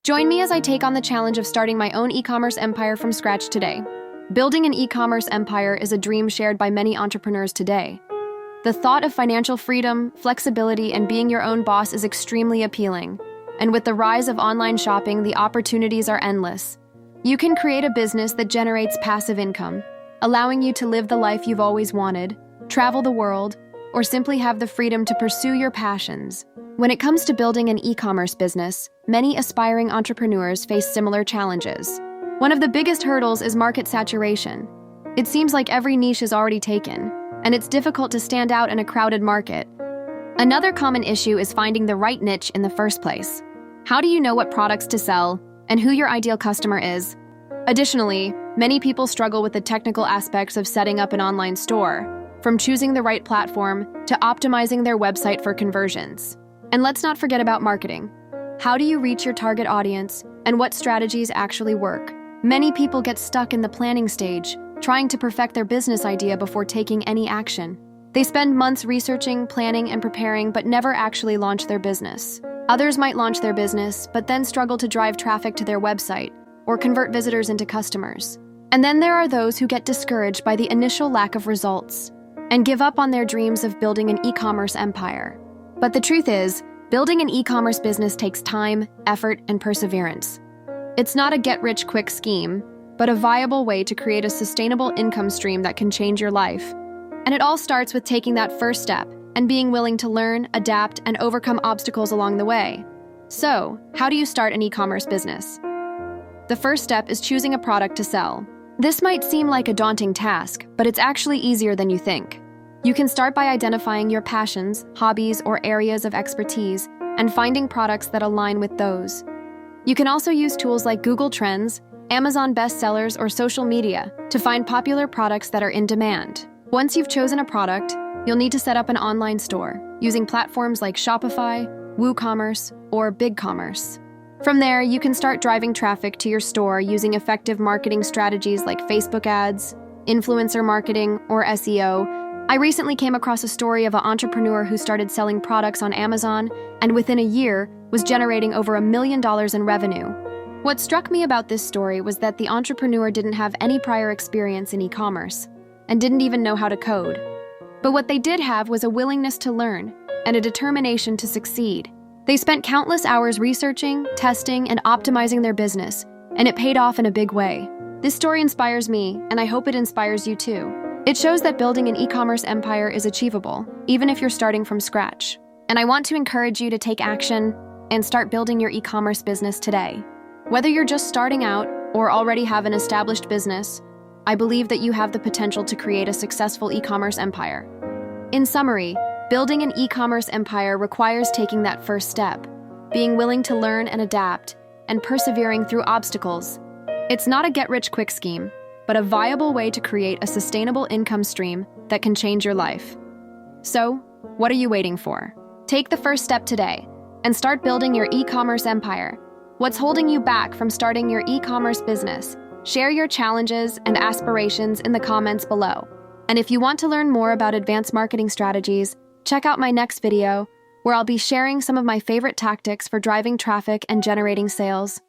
Join me as I take on the challenge of starting my own e-commerce empire from scratch today. Building an e-commerce empire is a dream shared by many entrepreneurs today. The thought of financial freedom, flexibility, and being your own boss is extremely appealing. And with the rise of online shopping, the opportunities are endless. You can create a business that generates passive income, allowing you to live the life you've always wanted, travel the world, or simply have the freedom to pursue your passions. When it comes to building an e-commerce business, many aspiring entrepreneurs face similar challenges. One of the biggest hurdles is market saturation. It seems like every niche is already taken, and it's difficult to stand out in a crowded market. Another common issue is finding the right niche in the first place. How do you know what products to sell and who your ideal customer is? Additionally, many people struggle with the technical aspects of setting up an online store, from choosing the right platform to optimizing their website for conversions. And let's not forget about marketing. How do you reach your target audience, and what strategies actually work? Many people get stuck in the planning stage, trying to perfect their business idea before taking any action. They spend months researching, planning, and preparing, but never actually launch their business. Others might launch their business, but then struggle to drive traffic to their website or convert visitors into customers. And then there are those who get discouraged by the initial lack of results and give up on their dreams of building an e-commerce empire. But the truth is, building an e-commerce business takes time, effort, and perseverance. It's not a get-rich-quick scheme, but a viable way to create a sustainable income stream that can change your life. And it all starts with taking that first step and being willing to learn, adapt, and overcome obstacles along the way. So, how do you start an e-commerce business? The first step is choosing a product to sell. This might seem like a daunting task, but it's actually easier than you think. You can start by identifying your passions, hobbies, or areas of expertise and finding products that align with those. You can also use tools like Google Trends, Amazon bestsellers, or social media to find popular products that are in demand. Once you've chosen a product, you'll need to set up an online store using platforms like Shopify, WooCommerce, or BigCommerce. From there, you can start driving traffic to your store using effective marketing strategies like Facebook ads, influencer marketing, or SEO. I recently came across a story of an entrepreneur who started selling products on Amazon and within a year was generating over $1 million in revenue. What struck me about this story was that the entrepreneur didn't have any prior experience in e-commerce and didn't even know how to code. But what they did have was a willingness to learn and a determination to succeed. They spent countless hours researching, testing, and optimizing their business, and it paid off in a big way. This story inspires me, and I hope it inspires you too. It shows that building an e-commerce empire is achievable, even if you're starting from scratch. And I want to encourage you to take action and start building your e-commerce business today. Whether you're just starting out or already have an established business, I believe that you have the potential to create a successful e-commerce empire. In summary, building an e-commerce empire requires taking that first step, being willing to learn and adapt, and persevering through obstacles. It's not a get-rich-quick scheme, but a viable way to create a sustainable income stream that can change your life. So, what are you waiting for? Take the first step today and start building your e-commerce empire. What's holding you back from starting your e-commerce business? Share your challenges and aspirations in the comments below. And if you want to learn more about advanced marketing strategies, check out my next video, where I'll be sharing some of my favorite tactics for driving traffic and generating sales.